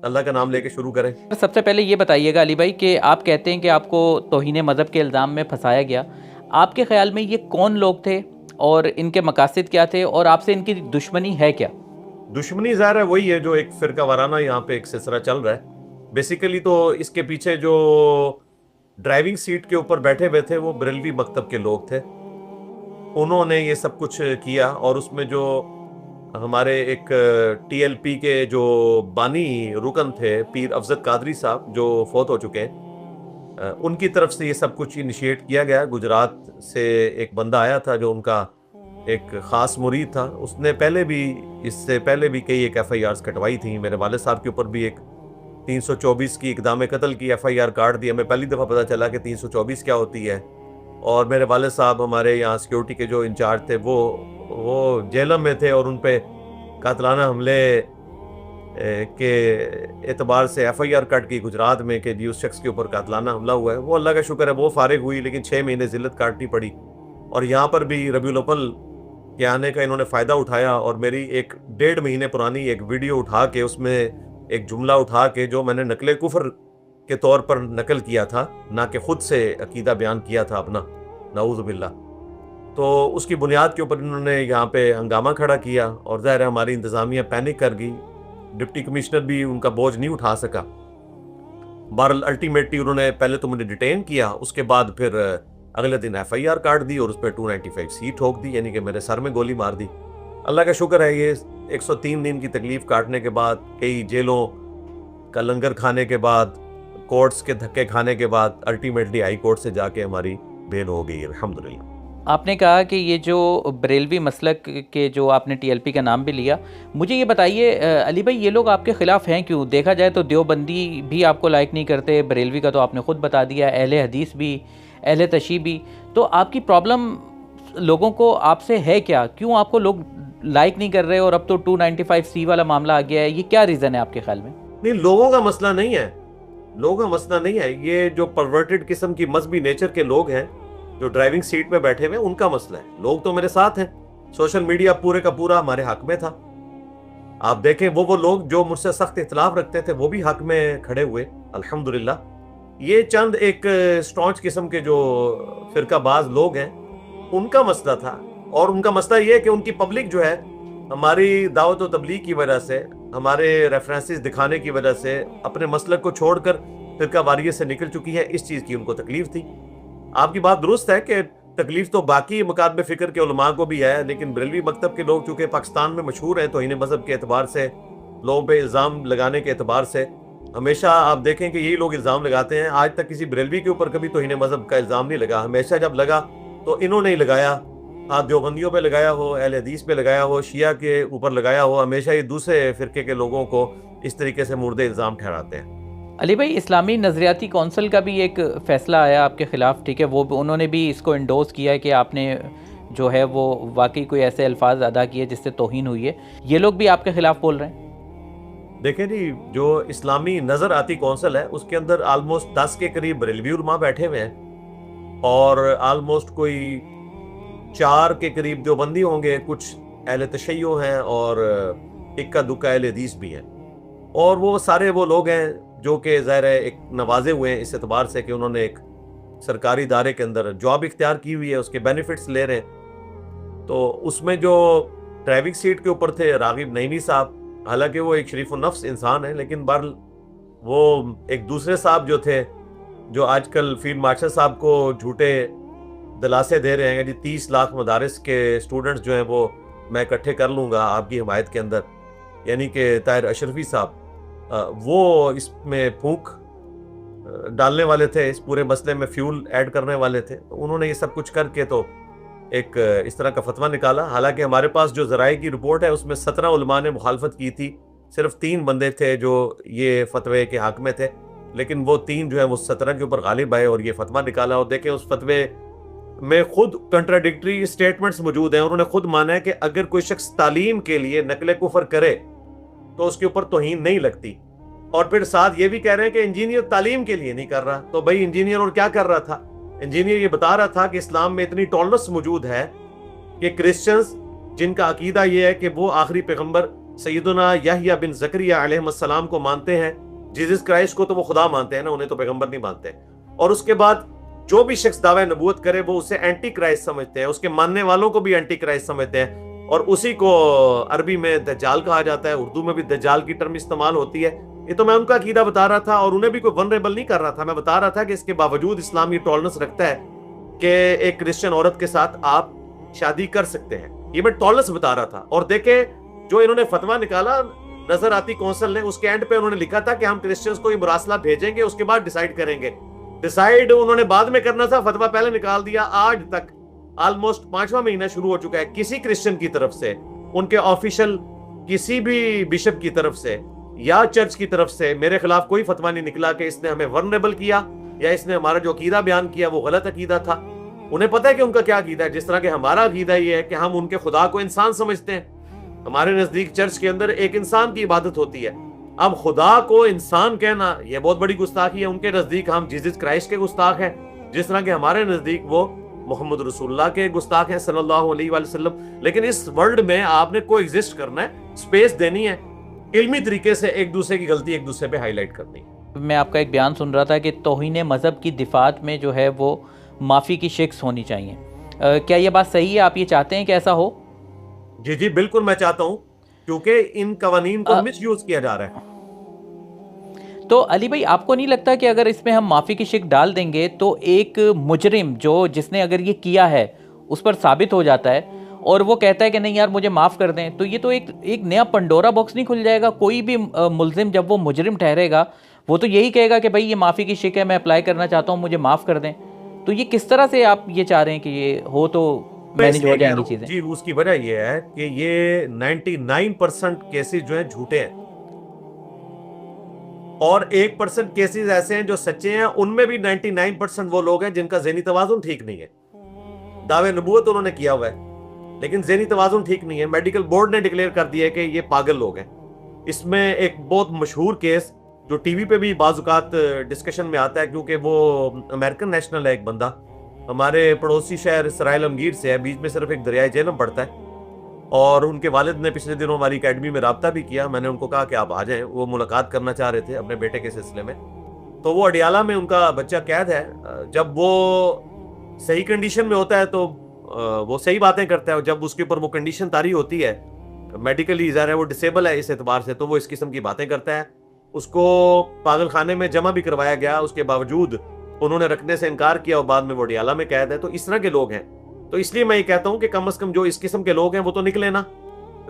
اللہ کا نام لے کے شروع کریں. سب سے پہلے یہ بتائیے گا علی بھائی کہ آپ کہتے ہیں کہ آپ کو توہین مذہب کے الزام میں پھنسایا گیا. آپ کے خیال میں یہ کون لوگ تھے اور ان کے مقاصد کیا تھے اور آپ سے ان کی دشمنی ہے کیا؟ دشمنی ظاہر ہے وہی ہے جو ایک فرقہ وارانہ یہاں پہ ایک سلسلہ چل رہا ہے. بیسیکلی تو اس کے پیچھے جو ڈرائیونگ سیٹ کے اوپر بیٹھے ہوئے تھے وہ بریلوی مکتب کے لوگ تھے. انہوں نے یہ سب کچھ کیا اور اس میں جو ہمارے ایک ٹی ایل پی کے جو بانی رکن تھے پیر افضل قادری صاحب جو فوت ہو چکے ہیں، ان کی طرف سے یہ سب کچھ انیشیٹ کیا گیا. گجرات سے ایک بندہ آیا تھا جو ان کا ایک خاص مرید تھا. اس نے اس سے پہلے بھی کئی ایک ایف آئی آرز کٹوائی تھیں. میرے والد صاحب کے اوپر بھی ایک 324 کی اقدام قتل کی ایف آئی آر کاٹ دی. ہمیں پہلی دفعہ پتہ چلا کہ 324 کیا ہوتی ہے. اور میرے والد صاحب ہمارے یہاں سیکیورٹی کے جو انچارج تھے وہ جیلوں میں تھے اور ان پہ قاتلانہ حملے کے اعتبار سے ایف آئی آر کٹ کی گجرات میں کہ جی اس شخص کے اوپر قاتلانہ حملہ ہوا ہے. وہ اللہ کا شکر ہے وہ فارغ ہوئی، لیکن 6 مہینے ذلت کاٹنی پڑی. اور یہاں پر بھی ربیع الاول کے آنے کا انہوں نے فائدہ اٹھایا اور میری ایک 1.5 مہینے پرانی ایک ویڈیو اٹھا کے اس میں ایک جملہ اٹھا کے جو میں نے نقل کفر کے طور پر نقل کیا تھا، نہ کہ خود سے عقیدہ بیان کیا تھا اپنا، نعوذ باللہ، تو اس کی بنیاد کے اوپر انہوں نے یہاں پہ ہنگامہ کھڑا کیا اور ظاہر ہے ہماری انتظامیہ پینک کر گئی. ڈپٹی کمشنر بھی ان کا بوجھ نہیں اٹھا سکا. بہرحال الٹیمیٹلی انہوں نے پہلے تو مجھے ڈیٹین کیا، اس کے بعد پھر اگلے دن ایف آئی آر کاٹ دی اور اس پہ 295 سی ٹھوک دی، یعنی کہ میرے سر میں گولی مار دی. اللہ کا شکر ہے یہ 103 دن کی تکلیف کاٹنے کے بعد، کئی جیلوں کا لنگر کھانے کے بعد، کورٹس کے دھکے کھانے کے بعد الٹیمیٹلی ہائی کورٹ سے جا کے ہماری بیل ہو گئی الحمدللہ. آپ نے کہا کہ یہ جو بریلوی مسلک کے جو آپ نے ٹی ایل پی کا نام بھی لیا، مجھے یہ بتائیے علی بھائی یہ لوگ آپ کے خلاف ہیں کیوں؟ دیکھا جائے تو دیوبندی بھی آپ کو لائک نہیں کرتے، بریلوی کا تو آپ نے خود بتا دیا، اہل حدیث بھی، اہل تشیع بھی. تو آپ کی پرابلم لوگوں کو آپ سے ہے کیا؟ کیوں آپ کو لوگ لائک نہیں کر رہے اور اب تو 295 سی والا معاملہ آ گیا ہے؟ یہ کیا ریزن ہے آپ کے خیال میں؟ نہیں، لوگوں کا مسئلہ نہیں ہے، لوگوں کا مسئلہ نہیں ہے. یہ جو پرورٹڈ قسم کی مذہبی نیچر کے لوگ ہیں جو ڈرائیونگ سیٹ میں بیٹھے ہوئے ان کا مسئلہ ہے. لوگ تو میرے ساتھ ہیں، سوشل میڈیا پورے کا پورا ہمارے حق میں تھا. آپ دیکھیں وہ لوگ جو مجھ سے سخت اختلاف رکھتے تھے وہ بھی حق میں کھڑے ہوئے الحمدللہ. یہ چند ایک سٹانچ قسم کے جو فرقہ باز لوگ ہیں ان کا مسئلہ تھا، اور ان کا مسئلہ یہ ہے کہ ان کی پبلک جو ہے ہماری دعوت و تبلیغ کی وجہ سے، ہمارے ریفرنسز دکھانے کی وجہ سے اپنے مسلک کو چھوڑ کر فرقہ واریت سے نکل چکی ہے. اس چیز کی ان کو تکلیف تھی. آپ کی بات درست ہے کہ تکلیف تو باقی مکاتب فکر کے علماء کو بھی ہے، لیکن بریلوی مکتب کے لوگ چونکہ پاکستان میں مشہور ہیں توہین مذہب کے اعتبار سے، لوگوں پہ الزام لگانے کے اعتبار سے، ہمیشہ آپ دیکھیں کہ یہی لوگ الزام لگاتے ہیں. آج تک کسی بریلوی کے اوپر کبھی توہین مذہب کا الزام نہیں لگا. ہمیشہ جب لگا تو انہوں نے ہی لگایا. آپ دیوبندیوں پہ لگایا ہو، اہل حدیث پہ لگایا ہو، شیعہ کے اوپر لگایا ہو، ہمیشہ یہ دوسرے فرقے کے لوگوں کو اس طریقے سے مورد الزام ٹھہراتے ہیں. علی بھائی اسلامی نظریاتی کونسل کا بھی ایک فیصلہ آیا آپ کے خلاف، ٹھیک ہے، انہوں نے بھی اس کو انڈورس کیا ہے کہ آپ نے جو ہے وہ واقعی کوئی ایسے الفاظ ادا کیے جس سے توہین ہوئی ہے. یہ لوگ بھی آپ کے خلاف بول رہے ہیں؟ دیکھیں جی، جو اسلامی نظر آتی کونسل ہے اس کے اندر آلموسٹ 10 کے قریب بریلوی علماء بیٹھے ہوئے ہیں اور آلموسٹ کوئی 4 کے قریب دیوبندی ہوں گے، کچھ اہل تشیع ہیں اور اکا دکا اہل حدیث بھی ہیں. اور وہ سارے وہ لوگ ہیں جو کہ ظاہر ہے ایک نوازے ہوئے ہیں اس اعتبار سے کہ انہوں نے ایک سرکاری ادارے کے اندر جاب اختیار کی ہوئی ہے، اس کے بینیفٹس لے رہے ہیں. تو اس میں جو ڈرائیونگ سیٹ کے اوپر تھے راغب نعیمی صاحب، حالانکہ وہ ایک شریف النفس انسان ہے، لیکن بہرحال وہ ایک دوسرے صاحب جو تھے جو آج کل فیلڈ مارشل صاحب کو جھوٹے دلاسے دے رہے ہیں کہ جی 30 لاکھ مدارس کے سٹوڈنٹس جو ہیں وہ میں اکٹھے کر لوں گا آپ کی حمایت کے اندر، یعنی کہ طاہر اشرفی صاحب، وہ اس میں پھونک ڈالنے والے تھے، اس پورے مسئلے میں فیول ایڈ کرنے والے تھے. انہوں نے یہ سب کچھ کر کے تو ایک اس طرح کا فتویٰ نکالا. حالانکہ ہمارے پاس جو ذرائع کی رپورٹ ہے اس میں 17 علماء نے مخالفت کی تھی، صرف 3 بندے تھے جو یہ فتوے کے حق میں تھے، لیکن وہ 3 جو ہیں وہ 17 کے اوپر غالب آئے اور یہ فتویٰ نکالا. اور دیکھیں اس فتوے میں خود کنٹراڈکٹری سٹیٹمنٹس موجود ہیں. انہوں نے خود مانا ہے کہ اگر کوئی شخص تعلیم کے لیے نقل کفر کرے تو اس کے اوپر توہین نہیں لگتی، اور پھر ساتھ یہ بھی کہہ رہے ہیں کہ انجینئر تعلیم کے لیے نہیں کر رہا. تو بھائی انجینئر اور کیا کر رہا تھا؟ انجینئر یہ بتا رہا تھا کہ اسلام میں اتنی ٹالرنس موجود ہے کہ کرسچنز جن کا عقیدہ یہ ہے کہ وہ آخری پیغمبر سیدنا یحییٰ بن زکریا علیہ السلام کو مانتے ہیں، جیزس کرائسٹ کو تو وہ خدا مانتے ہیں نا، انہیں تو پیغمبر نہیں مانتے. اور اس کے بعد جو بھی شخص دعوی نبوت کرے وہ اسے اینٹی کرائسٹ سمجھتے ہیں، اس کے ماننے والوں کو بھی اینٹی کرائسٹ سمجھتے ہیں، اور اسی کو عربی میں دجال کہا جاتا ہے، اردو میں بھی دجال کی ٹرم استعمال ہوتی ہے. یہ تو میں ان کا عقیدہ بتا رہا تھا، اور انہیں بھی کوئی ونریبل نہیں کر رہا تھا. میں بتا رہا تھا کہ اس کے باوجود اسلام یہ ٹالرنس رکھتا ہے کہ ایک کرسچن عورت کے ساتھ آپ شادی کر سکتے ہیں. یہ میں ٹالرنس بتا رہا تھا. اور دیکھیں جو انہوں نے فتویٰ نکالا نظر آتی کونسل نے، اس کے اینڈ پہ انہوں نے لکھا تھا کہ ہم کرسچنز کو یہ مراسلہ بھیجیں گے، اس کے بعد ڈیسائیڈ کریں گے. ڈیسائیڈ انہوں نے بعد میں کرنا تھا، فتویٰ پہلے نکال دیا. آج تک آلموسٹ 5واں مہینہ شروع ہو چکا ہے، کسی کرسچن کی طرف سے، ان کے آفیشل کسی بھی بشپ کی طرف سے یا چرچ کی طرف سے میرے خلاف کوئی فتویٰ نہیں نکلا کہ اس نے ہمیں ورنیبل کیا یا اس نے ہمارا جو عقیدہ بیان کیا وہ غلط عقیدہ تھا. انہیں پتہ ہے کہ ان کا کیا عقیدہ ہے، جس طرح کہ ہمارا عقیدہ یہ ہے کہ ہم ان کے خدا کو انسان سمجھتے ہیں. ہمارے نزدیک چرچ کے اندر ایک انسان کی عبادت ہوتی ہے. اب خدا کو انسان کہنا یہ بہت بڑی گستاخی ہے. ان کے نزدیک ہم جیزس کرائسٹ کے گستاخ ہیں، جس طرح کہ ہمارے نزدیک وہ محمد رسول اللہ کے گستاخ ہیں صلی اللہ علیہ وآلہ وسلم. لیکن اس ورلڈ میں آپ نے کو ایگزسٹ کرنا ہے، سپیس دینی ہے، علمی طریقے سے ایک دوسرے کی غلطی ایک دوسرے پہ ہائی لائٹ کرنی ہے. میں آپ کا ایک بیان سن رہا تھا کہ توہین مذہب کی دفاعت میں جو ہے وہ معافی کی شکست ہونی چاہیے. کیا یہ بات صحیح ہے؟ آپ یہ چاہتے ہیں کہ ایسا ہو؟ جی جی بالکل میں چاہتا ہوں، کیونکہ ان قوانین کو مس یوز کیا جا رہا ہے. تو علی بھائی آپ کو نہیں لگتا کہ اگر اس میں ہم معافی کی شک ڈال دیں گے تو ایک مجرم جس نے اگر یہ کیا ہے اس پر ثابت ہو جاتا ہے اور وہ کہتا ہے کہ نہیں یار مجھے معاف کر دیں، تو یہ تو ایک نیا پنڈورا باکس نہیں کھل جائے گا؟ کوئی بھی ملزم جب وہ مجرم ٹھہرے گا وہ تو یہی کہے گا کہ بھائی یہ معافی کی شک ہے، میں اپلائی کرنا چاہتا ہوں، مجھے معاف کر دیں. تو یہ کس طرح سے آپ یہ چاہ رہے ہیں کہ یہ ہو تو مینیج ہو جائیں گی چیزیں؟ جی اس کی وجہ یہ ہے کہ یہ 99% کیسز جو ہیں جھوٹے ہیں، اور 1% کیسز ایسے ہیں جو سچے ہیں. ان میں بھی 99% وہ لوگ ہیں جن کا ذہنی توازن ٹھیک نہیں ہے. دعوے نبوت انہوں نے کیا ہوا ہے لیکن ذہنی توازن ٹھیک نہیں ہے. میڈیکل بورڈ نے ڈکلیئر کر دیا ہے کہ یہ پاگل لوگ ہیں. اس میں ایک بہت مشہور کیس جو ٹی وی پہ بھی بعض اوقات ڈسکشن میں آتا ہے، کیونکہ وہ امریکن نیشنل ہے، ایک بندہ ہمارے پڑوسی شہر سرائل امگیر سے ہے، بیچ میں صرف ایک دریائے جہلم پڑتا ہے. اور ان کے والد نے پچھلے دنوں ہماری اکیڈمی میں رابطہ بھی کیا. میں نے ان کو کہا کہ آپ آ جائیں، وہ ملاقات کرنا چاہ رہے تھے اپنے بیٹے کے سلسلے میں. تو وہ اڈیالہ میں ان کا بچہ قید ہے. جب وہ صحیح کنڈیشن میں ہوتا ہے تو وہ صحیح باتیں کرتا ہے، اور جب اس کے اوپر وہ کنڈیشن طاری ہوتی ہے میڈیکلی ظاہر ہے وہ ڈسیبل ہے اس اعتبار سے، تو وہ اس قسم کی باتیں کرتا ہے. اس کو پاگل خانے میں جمع بھی کروایا گیا، اس کے باوجود انہوں نے رکھنے سے انکار کیا اور بعد میں وہ اڈیالہ میں قید ہے. تو اس طرح کے لوگ ہیں. تو اس لیے میں یہ کہتا ہوں کہ کم از کم جو اس قسم کے لوگ ہیں وہ تو نکلے نا،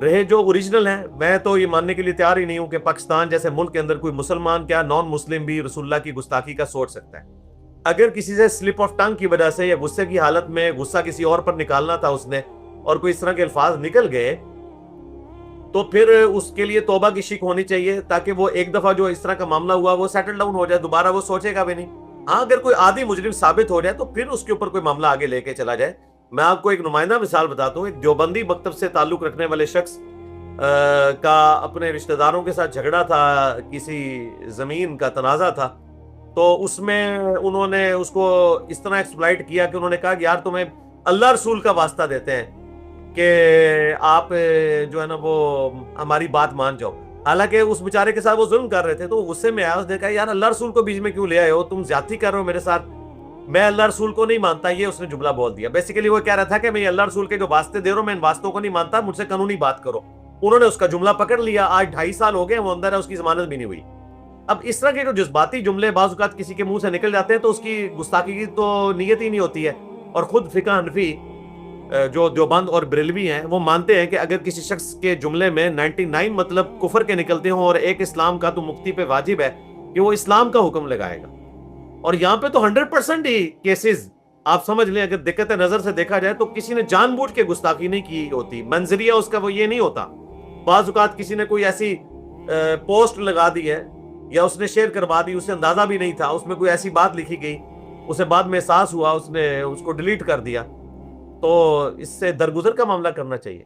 رہے جو اوریجنل ہیں. میں تو یہ ماننے کے لیے تیار ہی نہیں ہوں کہ پاکستان جیسے ملک کے اندر کوئی مسلمان کیا نان مسلم بھی رسول اللہ کی گستاخی کا سوچ سکتا ہے. اگر کسی سے سلپ آف ٹنگ کی وجہ سے یا غصے کی حالت میں غصہ کسی اور پر نکالنا تھا اس نے، اور کوئی اس طرح کے الفاظ نکل گئے، تو پھر اس کے لیے توبہ کی شک ہونی چاہیے، تاکہ وہ ایک دفعہ جو اس طرح کا معاملہ ہوا وہ سیٹل ڈاؤن ہو جائے، دوبارہ وہ سوچے گا بھی نہیں. ہاں اگر کوئی عادی مجرم ثابت ہو جائے تو پھر اس کے اوپر کوئی معاملہ آگے لے کے چلا جائے. میں آپ کو ایک نمائندہ مثال بتاتا ہوں. ایک دیوبندی مکتب سے تعلق رکھنے والے شخص کا اپنے رشتہ داروں کے ساتھ جھگڑا تھا، کسی زمین کا تنازع تھا. تو اس میں انہوں نے اس کو اس طرح ایکسپلائٹ کیا کہ انہوں نے کہا کہ یار تمہیں اللہ رسول کا واسطہ دیتے ہیں کہ آپ جو ہے نا وہ ہماری بات مان جاؤ. حالانکہ اس بیچارے کے ساتھ وہ ظلم کر رہے تھے، تو وہ غصے میں آیا. اس نے کہا یار اللہ رسول کو بیچ میں کیوں لے آئے ہو، تم زیادتی کر رہے ہو میرے ساتھ، میں اللہ رسول کو نہیں مانتا. یہ اس نے جملہ بول دیا. بیسیکلی وہ کہہ رہا تھا کہ میں اللہ رسول کے جو واسطے دے رہا ہوں میں ان واسطوں کو نہیں مانتا، مجھ سے قانونی بات کرو. انہوں نے اس کا جملہ پکڑ لیا. آج 2.5 سال ہو گئے وہ اندر ہے، اس کی ضمانت بھی نہیں ہوئی. اب اس طرح کے جو جذباتی جملے بعض اوقات کسی کے منہ سے نکل جاتے ہیں تو اس کی گستاخی کی تو نیت ہی نہیں ہوتی ہے. اور خود فقہ حنفی جو دیوبند اور بریلوی ہیں وہ مانتے ہیں کہ اگر کسی شخص کے جملے میں 99 مطلب کفر کے نکلتے ہوں اور ایک اسلام کا، تو مفتی پہ واجب ہے کہ وہ اسلام کا حکم لگائے گا. اور یہاں پہ تو 100% ہی کیسز آپ سمجھ لیں، اگر دقت نظر سے دیکھا جائے تو کسی نے جان بوجھ کے گستاخی نہیں کی ہوتی. منظریہ اس کا وہ یہ نہیں ہوتا. بعض اوقات کسی نے کوئی ایسی پوسٹ لگا دی ہے یا اس نے شیئر کروا دی، اسے اندازہ بھی نہیں تھا، اس میں کوئی ایسی بات لکھی گئی، اسے بعد میں احساس ہوا، اس نے اس کو ڈیلیٹ کر دیا. تو اس سے درگزر کا معاملہ کرنا چاہیے.